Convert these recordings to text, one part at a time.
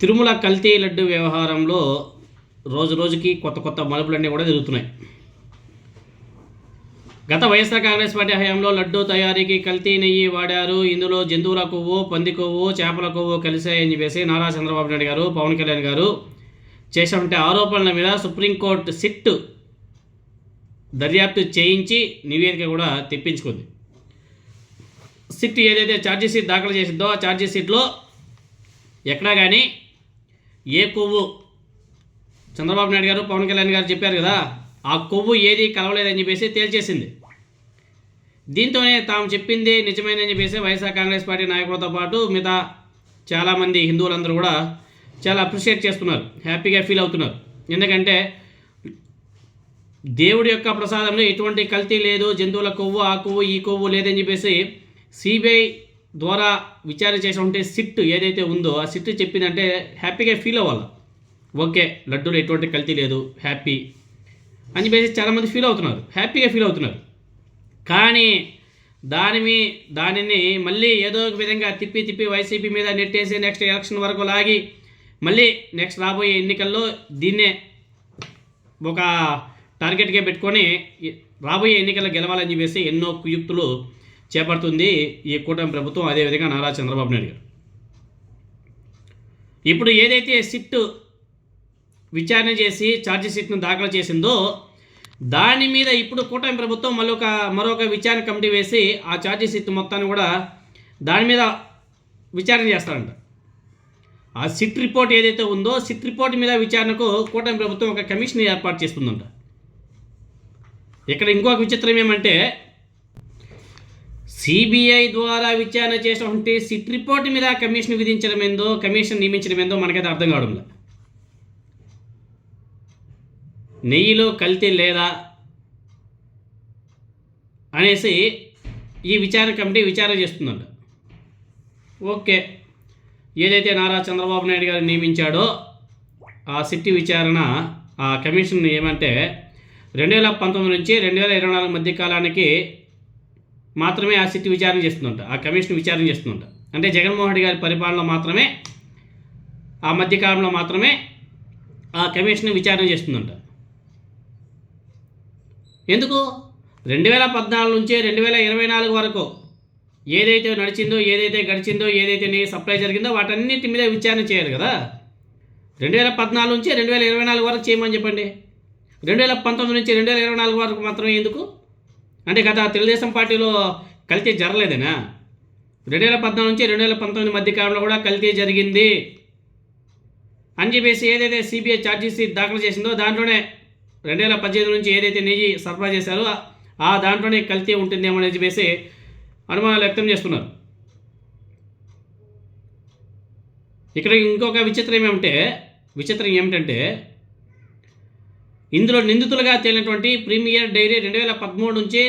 తిరుమల కల్తీ లడ్డు వ్యవహారంలో రోజు రోజుకి కొత్త కొత్త మలుపులన్నీ కూడా జరుగుతున్నాయి. గత వైఎస్ఆర్ కాంగ్రెస్ పార్టీ హయాంలో లడ్డు తయారీకి కల్తీ నెయ్యి వాడారు, ఇందులో జంతువుల కొవ్వు, పంది కొవ్వు, చేపల కొవ్వు కలిశాయని చెప్పేసి నారా చంద్రబాబు నాయుడు గారు, పవన్ కళ్యాణ్ గారు చేసినటువంటి ఆరోపణల మీద సుప్రీంకోర్టు సిట్ దర్యాప్తు చేయించి నివేదిక కూడా తెప్పించుకుంది. సిట్ ఏదైతే ఛార్జీ షీట్ దాఖలు చేసిందో ఆ ఛార్జీ షీట్లో ఎక్కడా కానీ ఏ కొవ్వు, చంద్రబాబు నాయుడు గారు, పవన్ కళ్యాణ్ గారు చెప్పారు కదా, ఆ కొవ్వు ఏది కలవలేదని చెప్పేసి తేల్చేసింది. దీంతోనే తాము చెప్పింది నిజమైనని చెప్పేసి వైఎస్ఆర్ కాంగ్రెస్ పార్టీ నాయకులతో పాటు మిగతా చాలామంది హిందువులందరూ కూడా చాలా అప్రిషియేట్ చేస్తున్నారు, హ్యాపీగా ఫీల్ అవుతున్నారు. ఎందుకంటే దేవుడి యొక్క ప్రసాదంలో ఎటువంటి కల్తీ లేదు, జంతువుల కొవ్వు, ఆ కొవ్వు, ఈ కొవ్వు లేదని చెప్పేసి సిబిఐ ద్వారా విచారణ చేసినటువంటి సిట్ ఏదైతే ఉందో ఆ సిట్ చెప్పిందంటే హ్యాపీగా ఫీల్ అవ్వాలి. ఓకే, లడ్డూలో ఎటువంటి కల్తీ లేదు, హ్యాపీ అని చెప్పేసి చాలామంది ఫీల్ అవుతున్నారు, హ్యాపీగా ఫీల్ అవుతున్నారు. కానీ దానిని మళ్ళీ ఏదో ఒక విధంగా తిప్పి వైసీపీ మీద నెట్టేసి నెక్స్ట్ ఎలక్షన్ వరకు లాగి మళ్ళీ నెక్స్ట్ రాబోయే ఎన్నికల్లో దీన్నే ఒక టార్గెట్గా పెట్టుకొని రాబోయే ఎన్నికల్లో గెలవాలని చెప్పేసి ఎన్నో కుయుక్తులు చేపడుతుంది ఈ కూటమి ప్రభుత్వం, అదేవిధంగా నారా చంద్రబాబు నాయుడు గారు. ఇప్పుడు ఏదైతే సిట్ విచారణ చేసి ఛార్జీ షీట్ను దాఖలు చేసిందో దాని మీద ఇప్పుడు కూటమి ప్రభుత్వం మరొక విచారణ కమిటీ వేసి ఆ ఛార్జీ షీట్ మొత్తాన్ని కూడా దాని మీద విచారణ చేస్తారంట. ఆ సిట్ రిపోర్ట్ ఏదైతే ఉందో సిట్ రిపోర్ట్ మీద విచారణకు కూటమి ప్రభుత్వం ఒక కమిషన్ ఏర్పాటు చేస్తుందంట. ఇక్కడ ఇంకొక విచిత్రం ఏమంటే సిబిఐ ద్వారా విచారణ చేసినటువంటి సిట్ రిపోర్ట్ మీద కమిషన్ విధించడం ఏందో, కమిషన్ నియమించడం ఏందో మనకైతే అర్థం కావడం లేదు. నెయ్యిలో కల్తీ లేదా అనేసి ఈ విచారణ కమిటీ విచారణ చేస్తుందంట. ఓకే, ఏదైతే నారా చంద్రబాబు నాయుడు గారు నియమించాడో ఆ సిట్ విచారణ, ఆ కమిషన్ ఏమంటే 2019 నుంచి 2024 మధ్య కాలానికి మాత్రమే ఆ సిట్ విచారణ చేస్తుందంట, ఆ కమిషన్ విచారణ చేస్తుందంట. అంటే జగన్మోహన్ రెడ్డి గారి పరిపాలనలో మాత్రమే, ఆ మధ్యకాలంలో మాత్రమే ఆ కమిషన్ విచారణ చేస్తుందంట. ఎందుకు 2014 నుంచి 2024 వరకు ఏదైతే నడిచిందో, ఏదైతే గడిచిందో, ఏదైతే నెయ్యి సప్లై జరిగిందో వాటన్నిటి మీద విచారణ చేయాలి కదా. 2014 నుంచి 2024 వరకు చేయమని చెప్పండి. 2019 నుంచి 2024 వరకు మాత్రమే ఎందుకు? అంటే గత తెలుగుదేశం పార్టీలో కల్తీ జరగలేదేనా? 2014 నుంచి 2019 మధ్య కాలంలో కూడా కల్తీ జరిగింది అని చెప్పేసి ఏదైతే సిబిఐ ఛార్జీ షీట్ దాఖలు చేసిందో దాంట్లోనే 2018 నుంచి ఏదైతే నెయ్యి సరఫరా చేశారో ఆ దాంట్లోనే కల్తీ ఉంటుందేమో అని చెప్పేసి అనుమానాలు వ్యక్తం చేస్తున్నారు. ఇక్కడ ఇంకొక విచిత్రం ఏమిటంటే ఇందులో నిందితులుగా తేలినటువంటి ప్రీమియర్ డైరీ 2013 నుంచి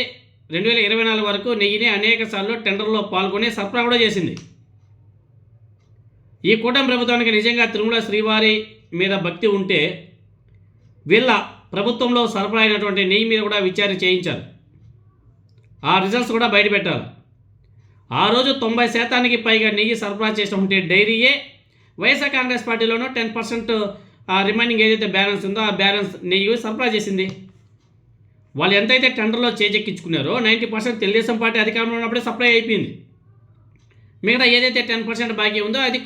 2024 వరకు నెయ్యిని అనేక సార్లు టెండర్లో పాల్గొని సరఫరా కూడా చేసింది. ఈ కూటమి ప్రభుత్వానికి నిజంగా తిరుమల శ్రీవారి మీద భక్తి ఉంటే వీళ్ళ ప్రభుత్వంలో సరఫరా అయినటువంటి నెయ్యి మీద కూడా విచారణ చేయించాలి, ఆ రిజల్ట్స్ కూడా బయటపెట్టాలి. ఆ రోజు 90% పైగా నెయ్యి సరఫరా చేసినటువంటి డైరీయే వైఎస్ఆర్ కాంగ్రెస్ పార్టీలోనూ 10% ఆ రిమైనింగ్ ఏదైతే బ్యాలెన్స్ ఉందో ఆ బ్యాలెన్స్ నెయ్యి సరఫరా చేసింది. వాళ్ళు ఎంతైతే టెండర్లో చేజెక్కించుకున్నారో 90% తెలుగుదేశం పార్టీ అధికారంలో ఉన్నప్పుడే సప్లై అయిపోయింది. మిగతా ఏదైతే 10% బాకీ ఉందో అది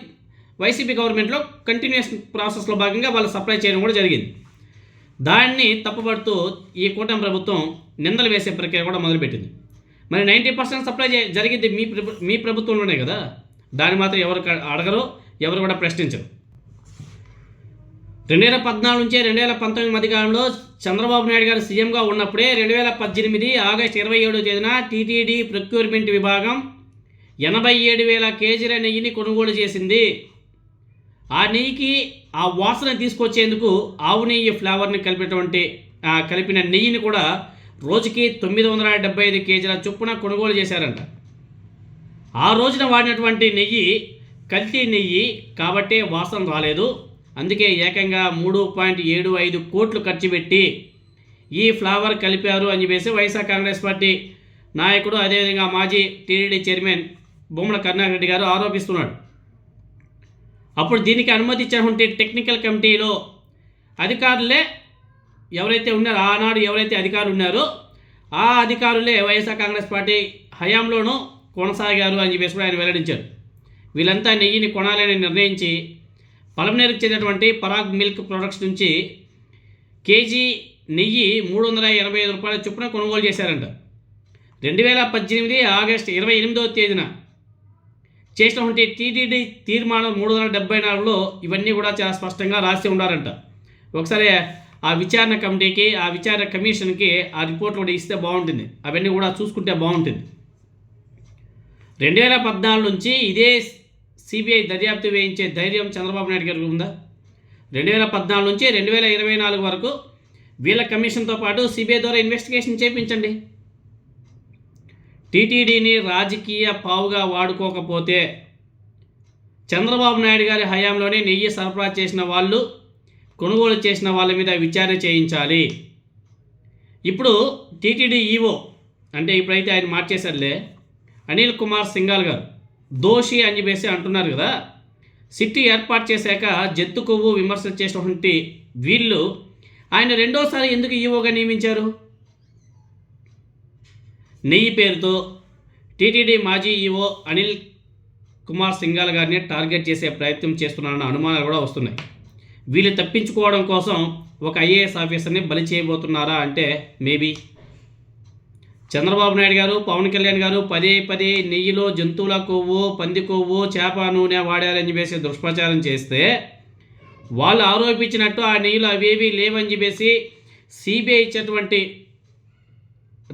వైసీపీ గవర్నమెంట్లో కంటిన్యూస్ ప్రాసెస్లో భాగంగా వాళ్ళు సప్లై చేయడం కూడా జరిగింది. దాన్ని తప్పుపడుతూ ఈ కూటమి ప్రభుత్వం నిందలు వేసే ప్రక్రియ కూడా మొదలుపెట్టింది. మరి 90% సప్లై జరిగింది మీ ప్రభుత్వంలోనే కదా, దాన్ని మాత్రం ఎవరు అడగరు, ఎవరు కూడా ప్రశ్నించరు. 2014 నుంచి 2019 మధ్యకాలంలో చంద్రబాబు నాయుడు గారు సీఎంగా ఉన్నప్పుడే 2018 ఆగస్టు 27వ తేదీన టీటీడీ ప్రొక్యూర్మెంట్ విభాగం 87,000 కేజీల నెయ్యిని కొనుగోలు చేసింది. ఆ నెయ్యికి ఆ వాసన తీసుకొచ్చేందుకు ఆవు నెయ్యి ఫ్లేవర్ని కలిపిన నెయ్యిని కూడా రోజుకి 975 కేజీల చొప్పున కొనుగోలు చేశారంట. ఆ రోజున వాడినటువంటి నెయ్యి కల్తీ నెయ్యి కాబట్టే వాసన రాలేదు. అందుకే ఏకంగా 3.75 కోట్లు ఖర్చు పెట్టి ఈ ఫ్లేవర్ కలిపారు అని చెప్పేసి వైఎస్ఆర్ కాంగ్రెస్ పార్టీ నాయకుడు, అదేవిధంగా మాజీ టీటీడీ చైర్మన్ భూమన కరుణాకర్ రెడ్డి గారు ఆరోపిస్తున్నాడు. అప్పుడు దీనికి అనుమతి ఇచ్చినటువంటి టెక్నికల్ కమిటీలో అధికారులే ఎవరైతే ఉన్నారో, ఆనాడు ఎవరైతే అధికారులు ఉన్నారో ఆ అధికారులే వైఎస్ఆర్ కాంగ్రెస్ పార్టీ హయాంలోనూ కొనసాగారు అని చెప్పేసి కూడా ఆయన వెల్లడించారు. వీళ్ళంతా నెయ్యిని కొనాలని నిర్ణయించి పలమనేరుకు చెందినటువంటి పరాగ్ మిల్క్ ప్రొడక్ట్స్ నుంచి కేజీ నెయ్యి 385 రూపాయల చొప్పున కొనుగోలు చేశారంట. 2018 ఆగస్టు 28వ తేదీన చేసినటువంటి టీటీడీ తీర్మానం 374లో ఇవన్నీ కూడా చాలా స్పష్టంగా రాసి ఉండారంట. ఒకసారి ఆ విచారణ కమిటీకి, ఆ విచారణ కమిషన్కి ఆ రిపోర్ట్ కూడా ఇస్తే బాగుంటుంది. అవన్నీ కూడా చూసుకుంటే బాగుంటుంది. 2014 నుంచి ఇదే సిబిఐ దర్యాప్తు వేయించే ధైర్యం చంద్రబాబు నాయుడు గారికి ఉందా? 2014 నుంచి 2024 వరకు వీళ్ళ కమిషన్తో పాటు సిబిఐ ద్వారా ఇన్వెస్టిగేషన్ చేయించండి. టీటీడీని రాజకీయ పావుగా వాడుకోకపోతే చంద్రబాబు నాయుడు గారి హయాంలోనే నెయ్యి సరఫరా చేసిన వాళ్ళు, కొనుగోలు చేసిన వాళ్ళ మీద విచారణ చేయించాలి. ఇప్పుడు టీటీడీ ఈవో అంటే ఇప్పుడైతే ఆయన మార్చేశారులే, అనిల్ కుమార్ సింఘాల్ గారు దోషి అని చెప్పేసి అంటున్నారు కదా. సిట్టు ఏర్పాటు చేశాక జత్తు కొవ్వు విమర్శలు చేసినటువంటి వీళ్ళు ఆయన రెండోసారి ఎందుకు ఈవోగా నియమించారు? నెయ్యి పేరుతో టీటీడీ మాజీ ఈవో అనిల్ కుమార్ సింఘాల్ గారిని టార్గెట్ చేసే ప్రయత్నం చేస్తున్నారన్న అనుమానాలు కూడా వస్తున్నాయి. వీళ్ళు తప్పించుకోవడం కోసం ఒక ఐఏఎస్ ఆఫీసర్ని బలి చేయబోతున్నారా అంటే మేబీ. చంద్రబాబు నాయుడు గారు, పవన్ కళ్యాణ్ గారు పదే నెయ్యిలో జంతువుల కొవ్వు, పంది కొవ్వు, చేప నూనె వాడారని చెప్పేసి దుష్ప్రచారం చేస్తే వాళ్ళు ఆరోపించినట్టు ఆ నెయ్యిలో అవేవి లేవని చెప్పేసి సిబిఐ ఇచ్చేటువంటి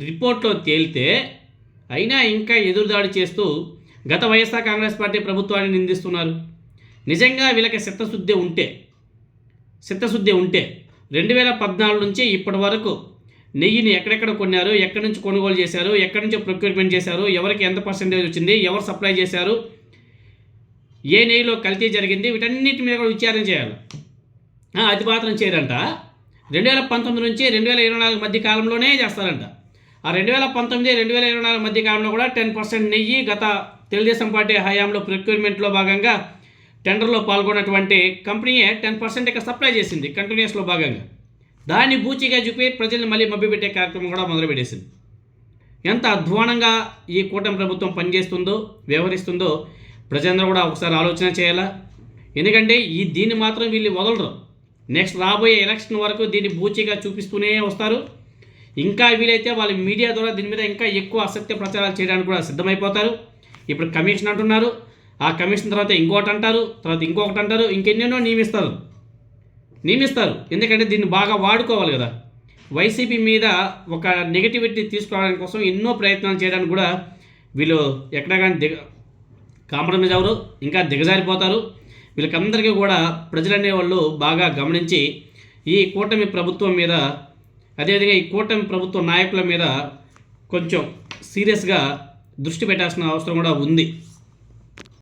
రిపోర్ట్లో తేలితే అయినా ఇంకా ఎదురుదాడి చేస్తూ గత వైఎస్ఆర్ కాంగ్రెస్ పార్టీ ప్రభుత్వాన్ని నిందిస్తున్నారు. నిజంగా వీళ్ళకి చిత్తశుద్ధి ఉంటే 2014 నుంచి ఇప్పటి వరకు నెయ్యిని ఎక్కడెక్కడ కొన్నారు, ఎక్కడి నుంచి కొనుగోలు చేశారు, ఎక్కడి నుంచి ప్రొక్యూర్మెంట్ చేశారు, ఎవరికి ఎంత పర్సెంటేజ్ వచ్చింది, ఎవరు సప్లై చేశారు, ఏ నెయ్యిలో కల్తీ జరిగింది, వీటన్నిటి మీద కూడా విచారణ చేయాలి. అది మాత్రం చేయరంట. 2019 నుంచి 2024 మధ్య కాలంలోనే చేస్తారంట. ఆ 2019, 2024 మధ్య కాలంలో కూడా 10% నెయ్యి గత తెలుగుదేశం పార్టీ హయాంలో ప్రొక్యూర్మెంట్లో భాగంగా టెండర్లో పాల్గొన్నటువంటి కంపెనీయే 10% ఇక సప్లై చేసింది కంటిన్యూస్లో భాగంగా. దాన్ని బూచిగా చూపి ప్రజల్ని మళ్ళీ మభ్యపెట్టే కార్యక్రమం కూడా మొదలుపెట్టేసింది. ఎంత అధ్వానంగా ఈ కూటమి ప్రభుత్వం పనిచేస్తుందో, వ్యవహరిస్తుందో ప్రజలందరూ కూడా ఒకసారి ఆలోచన చేయాలా. ఎందుకంటే దీన్ని మాత్రం వీళ్ళు వదలరు. నెక్స్ట్ రాబోయే ఎలక్షన్ వరకు దీన్ని బూచిగా చూపిస్తూనే వస్తారు. ఇంకా వీలైతే వాళ్ళ మీడియా ద్వారా దీని మీద ఇంకా ఎక్కువ అసత్య ప్రచారాలు చేయడానికి కూడా సిద్ధమైపోతారు. ఇప్పుడు కమిషన్ అంటున్నారు, ఆ కమిషన్ తర్వాత ఇంకొకటి అంటారు, తర్వాత ఇంకొకటి అంటారు, ఇంకెన్నెన్నో నియమిస్తారు. ఎందుకంటే దీన్ని బాగా వాడుకోవాలి కదా. వైసీపీ మీద ఒక నెగిటివిటీ తీసుకురావడానికి కోసం ఎన్నో ప్రయత్నాలు చేయడానికి కూడా వీళ్ళు ఎక్కడ కానీ కాంప్రమైజ్ అవ్వరు, ఇంకా దిగజారిపోతారు. వీళ్ళకందరికీ కూడా ప్రజలనే వాళ్ళు బాగా గమనించి ఈ కూటమి ప్రభుత్వం మీద, అదేవిధంగా ఈ కూటమి ప్రభుత్వ నాయకుల మీద కొంచెం సీరియస్గా దృష్టి పెట్టాల్సిన అవసరం కూడా ఉంది.